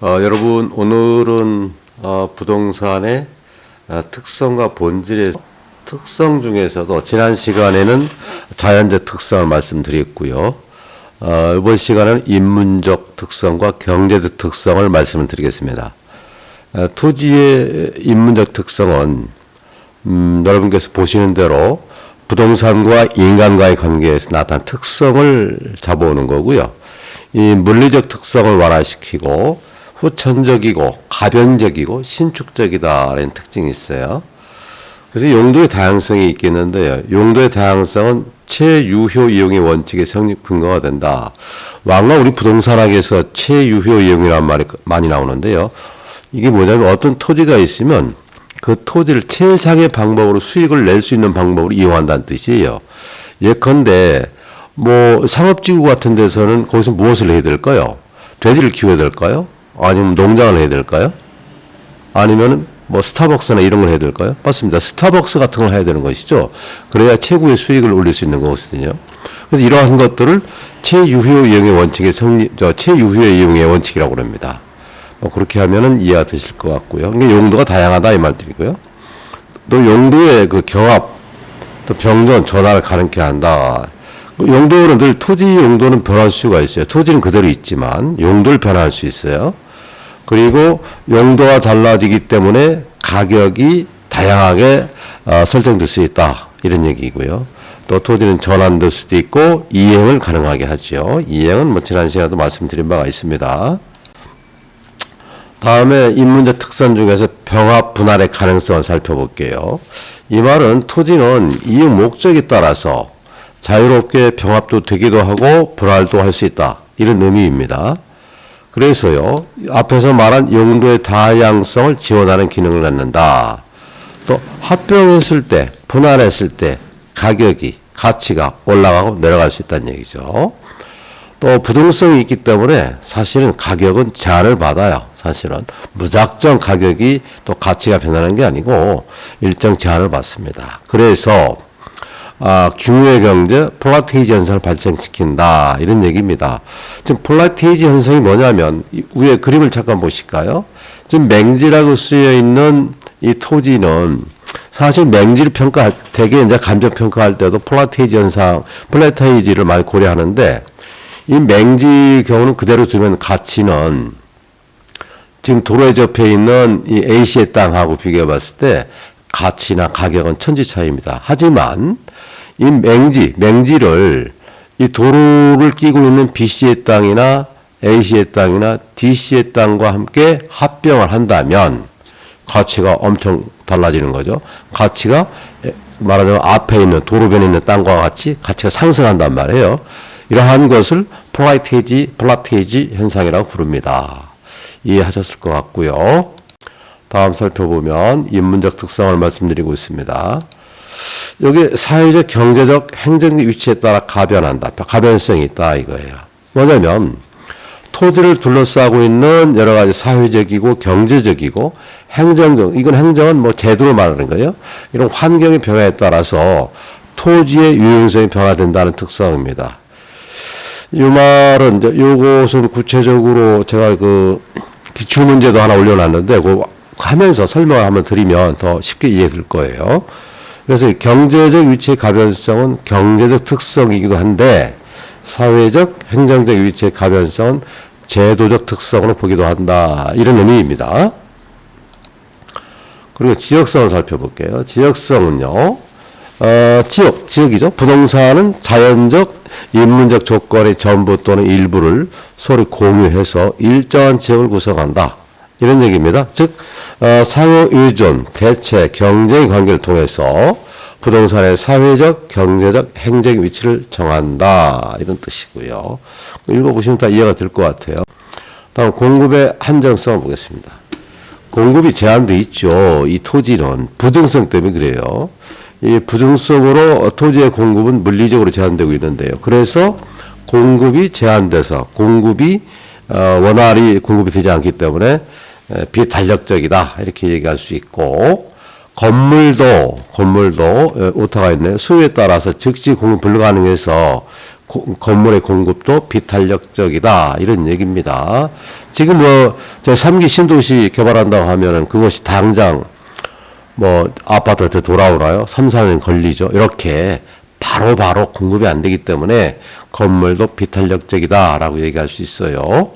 여러분 오늘은 부동산의 특성과 본질의 특성 중에서도 지난 시간에는 자연적 특성을 말씀드렸고요. 이번 시간은 인문적 특성과 경제적 특성을 말씀을 드리겠습니다. 토지의 인문적 특성은 여러분께서 보시는 대로 부동산과 인간과의 관계에서 나타난 특성을 잡아오는 거고요. 이 물리적 특성을 완화시키고 후천적이고 가변적이고 신축적이다라는 특징이 있어요. 그래서 용도의 다양성이 있겠는데요. 용도의 다양성은 최유효 이용의 원칙에 성립 근거가 된다. 왕왕 우리 부동산학에서 최유효 이용이라는 말이 많이 나오는데요. 이게 뭐냐면 어떤 토지가 있으면 그 토지를 최상의 방법으로 수익을 낼 수 있는 방법으로 이용한다는 뜻이에요. 예컨대 뭐 상업지구 같은 데서는 거기서 무엇을 해야 될까요? 돼지를 키워야 될까요? 아니면 농장을 해야 될까요? 아니면 뭐 스타벅스나 이런 걸 해야 될까요? 맞습니다. 스타벅스 같은 걸 해야 되는 것이죠. 그래야 최고의 수익을 올릴 수 있는 거거든요. 그래서 이러한 것들을 최유효 이용의 원칙의 최유효 이용의 원칙이라고 합니다. 뭐 그렇게 하면은 이해가 되실 것 같고요. 그러니까 용도가 다양하다 이 말들이고요. 또 용도의 그 경합, 또 병존, 전환을 가능케 한다. 용도는 늘 토지 용도는 변할 수가 있어요. 토지는 그대로 있지만 용도를 변화할 수 있어요. 그리고 용도가 달라지기 때문에 가격이 다양하게 설정될 수 있다. 이런 얘기고요. 또 토지는 전환될 수도 있고 이행을 가능하게 하죠. 이행은 뭐 지난 시간에도 말씀드린 바가 있습니다. 다음에 인문적 특성 중에서 병합 분할의 가능성을 살펴볼게요. 이 말은 토지는 이용 목적에 따라서 자유롭게 병합도 되기도 하고 분할도 할 수 있다. 이런 의미입니다. 그래서요. 앞에서 말한 용도의 다양성을 지원하는 기능을 갖는다. 또 합병했을 때, 분할했을 때 가격이, 가치가 올라가고 내려갈 수 있다는 얘기죠. 또 부동성이 있기 때문에 사실은 가격은 제한을 받아요. 사실은 무작정 가격이 또 가치가 변하는 게 아니고 일정 제한을 받습니다. 그래서 규모의 경제, 플라테이지 현상을 발생시킨다. 이런 얘기입니다. 지금 플라테이지 현상이 뭐냐면 위에 그림을 잠깐 보실까요? 지금 맹지라고 쓰여 있는 이 토지는 사실 맹지를 되게 이제 감정 평가할 때도 플라테이지 현상, 플라테이지를 많이 고려하는데 이 맹지 경우는 그대로 두면 가치는 지금 도로에 접해 있는 이 A씨의 땅하고 비교해 봤을 때 가치나 가격은 천지 차이입니다. 하지만 이 맹지를 이 도로를 끼고 있는 B씨의 땅이나 A씨의 땅이나 D씨의 땅과 함께 합병을 한다면 가치가 엄청 달라지는 거죠. 가치가 말하자면 앞에 있는 도로변에 있는 땅과 같이 가치가 상승한단 말이에요. 이러한 것을 플라테이지 현상이라고 부릅니다. 이해하셨을 것 같고요. 다음 살펴보면 인문적 특성을 말씀드리고 있습니다. 여기 사회적, 경제적, 행정적 위치에 따라 가변한다. 가변성이 있다 이거예요. 뭐냐면 토지를 둘러싸고 있는 여러 가지 사회적이고 경제적이고 행정적, 이건 행정은 뭐 제도를 말하는 거예요. 이런 환경의 변화에 따라서 토지의 유용성이 변화된다는 특성입니다. 이 말은 이제 요것은 구체적으로 제가 그 기출문제도 하나 올려놨는데 그거 하면서 설명을 한번 드리면 더 쉽게 이해될 거예요. 그래서 경제적 위치의 가변성은 경제적 특성이기도 한데 사회적, 행정적 위치의 가변성은 제도적 특성으로 보기도 한다. 이런 의미입니다. 그리고 지역성을 살펴볼게요. 지역성은요. 지역이죠. 부동산은 자연적, 인문적 조건의 전부 또는 일부를 서로 공유해서 일정한 지역을 구성한다. 이런 얘기입니다. 즉 상호 의존, 대체, 경쟁의 관계를 통해서 부동산의 사회적, 경제적, 행정의 위치를 정한다. 이런 뜻이고요. 읽어보시면 다 이해가 될 것 같아요. 다음 공급의 한정성을 보겠습니다. 공급이 제한되어 있죠. 이 토지는 부정성 때문에 그래요. 이 부정성으로 토지의 공급은 물리적으로 제한되고 있는데요. 그래서 공급이 제한돼서 공급이 원활히 공급이 되지 않기 때문에 비탄력적이다 이렇게 얘기할 수 있고 건물도 오타가 있네요. 수요에 따라서 즉시 공급 불가능해서 건물의 공급도 비탄력적이다. 이런 얘기입니다. 지금 저 3기 신도시 개발한다고 하면은 그것이 당장 아파트한테 돌아오나요? 3, 4년 걸리죠. 이렇게 바로 공급이 안 되기 때문에 건물도 비탄력적이다라고 얘기할 수 있어요.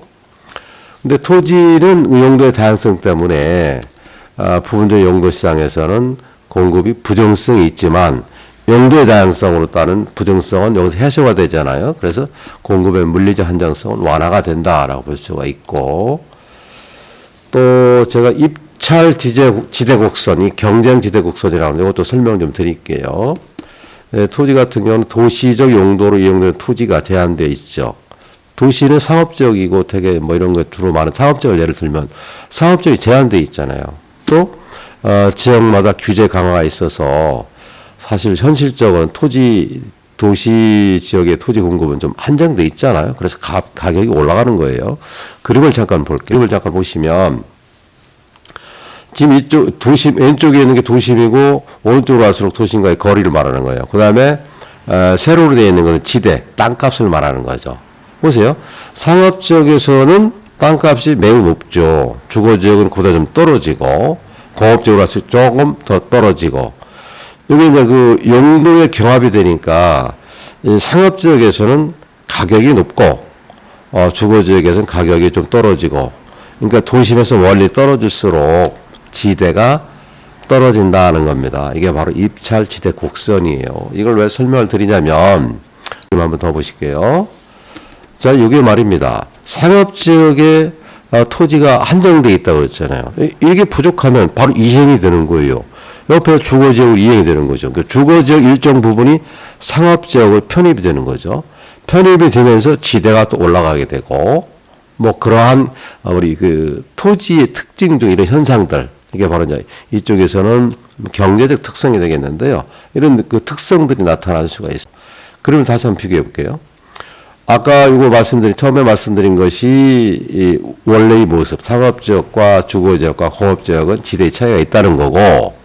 근데 토지는 용도의 다양성 때문에 부분적 용도 시장에서는 공급이 부정성이 있지만 용도의 다양성으로 따른 부정성은 여기서 해소가 되잖아요. 그래서 공급의 물리적 한정성은 완화가 된다라고 볼 수가 있고, 또 제가 입찰 지대곡선, 이 경쟁 지대곡선이라고 하는 이것도 설명 좀 드릴게요. 토지 같은 경우는 도시적 용도로 이용되는 토지가 제한되어 있죠. 도시는 상업적이고 되게 이런 거 주로 많은 상업적을 예를 들면 상업적이 제한되어 있잖아요. 또 지역마다 규제 강화가 있어서 사실 현실적으로는 도시 지역의 토지 공급은 좀 한정돼 있잖아요. 그래서 가격이 올라가는 거예요. 그림을 잠깐 볼게요. 그림을 잠깐 보시면 지금 이쪽 도심 왼쪽에 있는 게 도심이고 오른쪽으로 갈수록 도심과의 거리를 말하는 거예요. 그 다음에 세로로 되어 있는 것은 지대, 땅값을 말하는 거죠. 보세요. 상업지역에서는 땅값이 매우 높죠. 주거지역은 그보다 좀 떨어지고 공업지역으로 가서 조금 더 떨어지고, 여기 이제 그 용도의 경합이 되니까 상업지역에서는 가격이 높고 주거지역에서는 가격이 좀 떨어지고, 그러니까 도심에서 멀리 떨어질수록 지대가 떨어진다는 겁니다. 이게 바로 입찰 지대 곡선이에요. 이걸 왜 설명을 드리냐면 한번 더 보실게요. 자, 이게 말입니다. 상업지역에 토지가 한정되어 있다고 그랬잖아요. 이게 부족하면 바로 이행이 되는 거예요. 옆에 주거지역으로 이행이 되는 거죠. 그러니까 주거지역 일정 부분이 상업지역으로 편입이 되는 거죠. 편입이 되면서 지대가 또 올라가게 되고, 그러한 우리 그 토지의 특징 중 이런 현상들, 이게 바로 이제 이쪽에서는 경제적 특성이 되겠는데요. 이런 그 특성들이 나타날 수가 있어요. 그러면 다시 한번 비교해 볼게요. 아까 이거 처음에 말씀드린 것이 원래의 모습, 상업지역과 주거지역과 공업지역은 지대의 차이가 있다는 거고,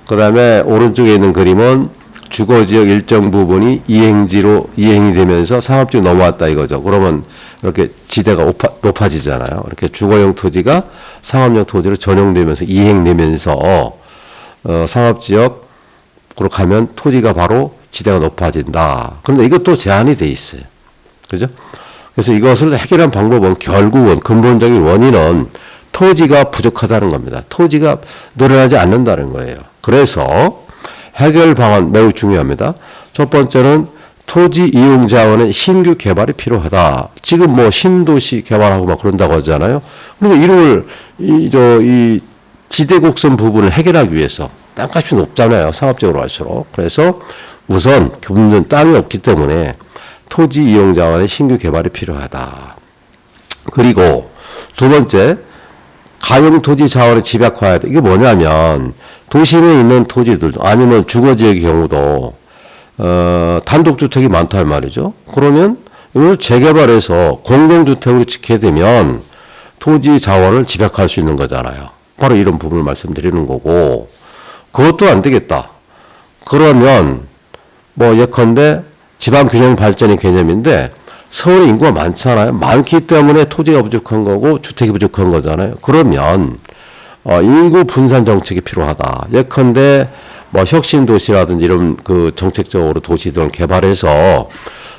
그 다음에 오른쪽에 있는 그림은 주거지역 일정 부분이 이행이 되면서 상업지역 넘어왔다 이거죠. 그러면 이렇게 지대가 높아지잖아요. 이렇게 주거용 토지가 상업용 토지로 전용되면서 이행되면서 상업지역으로 가면 토지가 바로 지대가 높아진다. 그런데 이것도 제한이 돼 있어요. 그죠? 그래서 이것을 해결한 방법은 결국은 근본적인 원인은 토지가 부족하다는 겁니다. 토지가 늘어나지 않는다는 거예요. 그래서 해결 방안 매우 중요합니다. 첫 번째는 토지 이용 자원의 신규 개발이 필요하다. 지금 신도시 개발하고 막 그런다고 하잖아요. 그러니까 이 지대곡선 부분을 해결하기 위해서 땅값이 높잖아요. 상업적으로 할수록. 그래서 우선 굽는 땅이 없기 때문에 토지 이용 자원의 신규 개발이 필요하다. 그리고 두 번째, 가용 토지 자원의 집약화해야 돼. 이게 뭐냐면 도심에 있는 토지들도 아니면 주거지역의 경우도 단독주택이 많단 말이죠. 그러면 이걸 재개발해서 공동주택으로 짓게 되면 토지 자원을 집약할 수 있는 거잖아요. 바로 이런 부분을 말씀드리는 거고, 그것도 안 되겠다. 그러면 예컨대 지방균형 발전의 개념인데 서울에 인구가 많잖아요. 많기 때문에 토지가 부족한 거고 주택이 부족한 거잖아요. 그러면 인구 분산 정책이 필요하다. 예컨대 혁신도시라든지 이런 그 정책적으로 도시들을 개발해서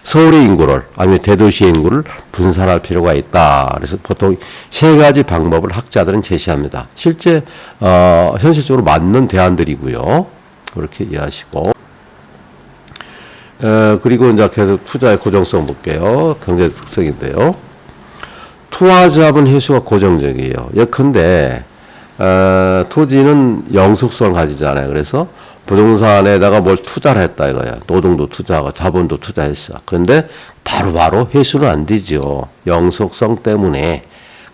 서울의 인구를 아니면 대도시의 인구를 분산할 필요가 있다. 그래서 보통 세 가지 방법을 학자들은 제시합니다. 실제 현실적으로 맞는 대안들이고요. 그렇게 이해하시고. 그리고 이제 계속 투자의 고정성 볼게요. 경제 특성인데요. 투하자본 회수가 고정적이에요. 예컨대 토지는 영속성을 가지잖아요. 그래서 부동산에다가 뭘 투자를 했다 이거야. 노동도 투자하고 자본도 투자했어. 그런데 바로바로 회수는 안 되죠. 영속성 때문에.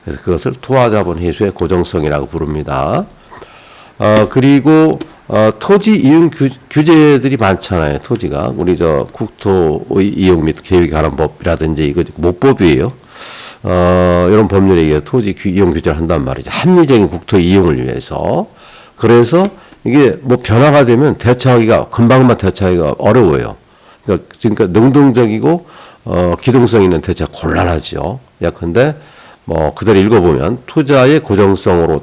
그래서 그것을 투하자본 회수의 고정성이라고 부릅니다. 그리고 토지 이용 규제들이 많잖아요. 토지가 우리 국토 이용 및 계획에 관한 법이라든지 이거 모법이에요. 이런 법률에 의해 토지 이용 규제를 한단 말이죠. 합리적인 국토 이용을 위해서. 그래서 이게 뭐 변화가 되면 대처하기가 금방만 대처하기가 어려워요. 그러니까 능동적이고 기동성 있는 대처가 곤란하죠. 예컨대 뭐 그대로 읽어보면 투자의 고정성으로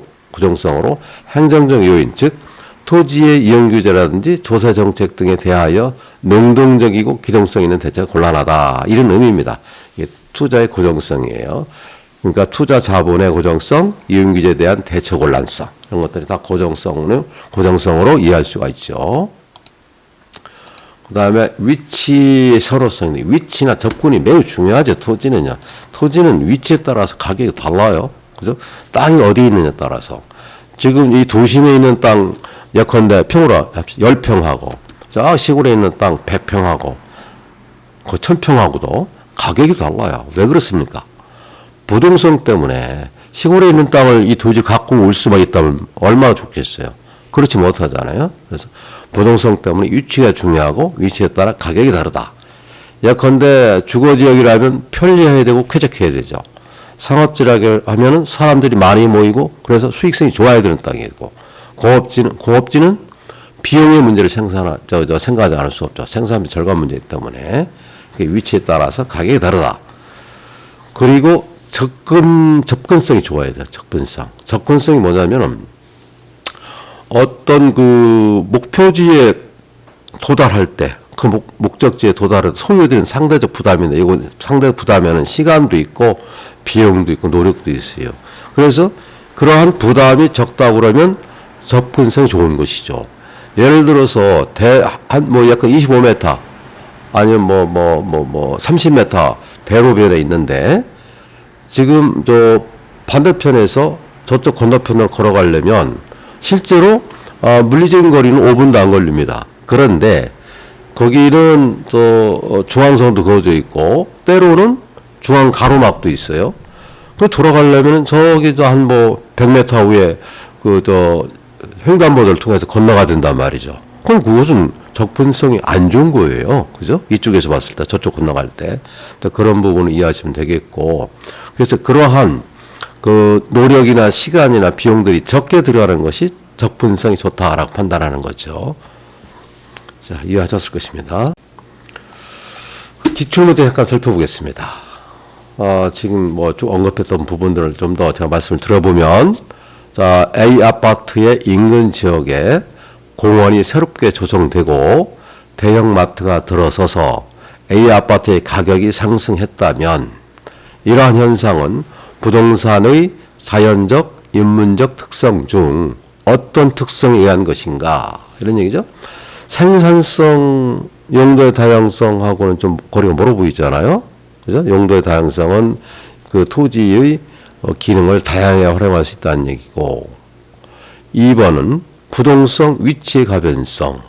행정적 요인 즉 토지의 이용 규제라든지 조세 정책 등에 대하여 능동적이고 기동성 있는 대처가 곤란하다 이런 의미입니다. 이게 투자의 고정성이에요. 그러니까 투자 자본의 고정성, 이용 규제에 대한 대처 곤란성 이런 것들이 다 고정성으로 이해할 수가 있죠. 그 다음에 위치의 서로성, 위치나 접근이 매우 중요하죠. 토지는요. 토지는 위치에 따라서 가격이 달라요. 그죠? 땅이 어디 있느냐에 따라서. 지금 이 도심에 있는 땅, 예컨대 평으로 10평하고, 저 시골에 있는 땅 100평하고, 그 1000평하고도 가격이 달라요. 왜 그렇습니까? 부동성 때문에 시골에 있는 땅을 이 도지 갖고 올 수만 있다면 얼마나 좋겠어요. 그렇지 못하잖아요. 그래서 부동성 때문에 위치가 중요하고 위치에 따라 가격이 다르다. 예컨대 주거지역이라면 편리해야 되고 쾌적해야 되죠. 상업지역이라 하면은 사람들이 많이 모이고 그래서 수익성이 좋아야 되는 땅이고 공업지는 비용의 문제를 생각하지 않을 수 없죠. 생산비 절감 문제이기 때문에 위치에 따라서 가격이 다르다. 그리고 접근성이 좋아야 돼요. 접근성이 뭐냐면은 어떤 그 목표지에 도달할 때 그 목적지에 도달은 소요되는 상대적 부담인데 이건 상대적 부담에는 시간도 있고 비용도 있고 노력도 있어요. 그래서 그러한 부담이 적다 그러면 접근성이 좋은 것이죠. 예를 들어서 뭐 약간 25m 아니면 뭐 30m 대로변에 있는데 지금 저 반대편에서 저쪽 건너편으로 걸어가려면 실제로 물리적인 거리는 5분도 안 걸립니다. 그런데 거기는 또 중앙선도 그어져 있고 때로는 중앙 가로막도 있어요. 그 돌아가려면 저기도 한 뭐 100m 위에 횡단보도를 통해서 건너가야 된단 말이죠. 그럼 그것은 접근성이 안 좋은 거예요. 그죠? 이쪽에서 봤을 때 저쪽 건너갈 때 그런 부분을 이해하시면 되겠고 그래서 그러한 그 노력이나 시간이나 비용들이 적게 들어가는 것이 접근성이 좋다라고 판단하는 거죠. 자, 이해하셨을 것입니다. 기출문제 잠깐 살펴보겠습니다. 지금 뭐 쭉 언급했던 부분들을 좀 더 제가 말씀을 들어보면, 자, A 아파트의 인근 지역에 공원이 새롭게 조성되고 대형 마트가 들어서서 A 아파트의 가격이 상승했다면, 이러한 현상은 부동산의 자연적, 인문적 특성 중 어떤 특성에 의한 것인가? 이런 얘기죠. 생산성, 용도의 다양성하고는 좀 거리가 멀어 보이잖아요. 그죠? 용도의 다양성은 그 토지의 기능을 다양하게 활용할 수 있다는 얘기고, 2번은 부동성, 위치의 가변성.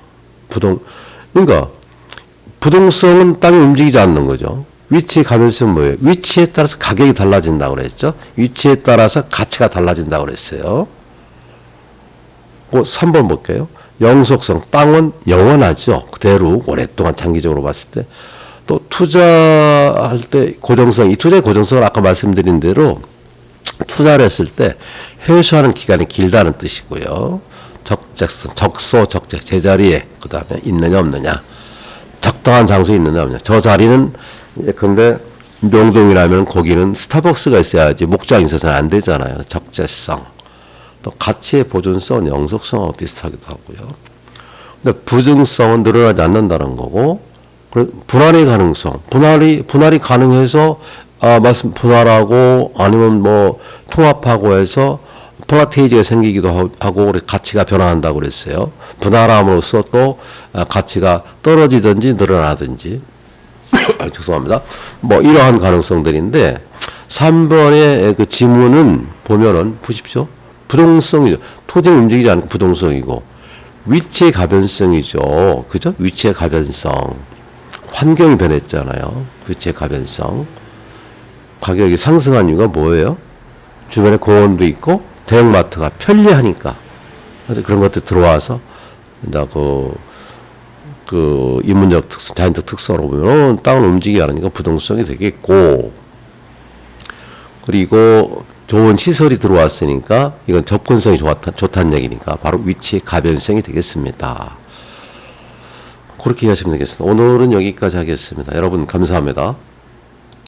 그러니까 부동성은 땅이 움직이지 않는 거죠. 위치의 가변성은 뭐예요? 위치에 따라서 가격이 달라진다고 그랬죠. 위치에 따라서 가치가 달라진다고 그랬어요. 3번 볼게요. 영속성, 땅은 영원하죠. 그대로 오랫동안 장기적으로 봤을 때. 또 투자할 때 고정성, 이 투자의 고정성은 아까 말씀드린 대로 투자를 했을 때 회수하는 기간이 길다는 뜻이고요. 적재성, 적소, 적재, 제자리에 그 다음에 있느냐 없느냐, 적당한 장소에 있느냐 없느냐. 저 자리는 근데 명동이라면 거기는 스타벅스가 있어야지 목장이 있어서는 안 되잖아요. 적재성. 또 가치의 보존성은 영속성하고 비슷하기도 하고요. 근데 부증성은 늘어나지 않는다는 거고, 분할의 가능성, 분할이 가능해서 분할하고 아니면 뭐 통합하고 해서 플라테이지가 생기기도 하고 가치가 변화한다고 그랬어요. 분할함으로써 또 가치가 떨어지든지 늘어나든지. 죄송합니다. 뭐 이러한 가능성들인데 3번의 그 지문은 보면은 보십시오. 부동성이죠. 토지는 움직이지 않고 부동성이고, 위치의 가변성이죠. 그죠? 위치의 가변성. 환경이 변했잖아요. 위치의 가변성. 가격이 상승한 이유가 뭐예요? 주변에 공원도 있고, 대형마트가 편리하니까. 그래서 그런 것들 들어와서, 이제 그 인문적 특성, 자연적 특성으로 보면 땅을 움직이게 하니까 부동성이 되겠고, 그리고 좋은 시설이 들어왔으니까 이건 접근성이 좋다는 얘기니까 바로 위치의 가변성이 되겠습니다. 그렇게 이해하시면 되겠습니다. 오늘은 여기까지 하겠습니다. 여러분 감사합니다.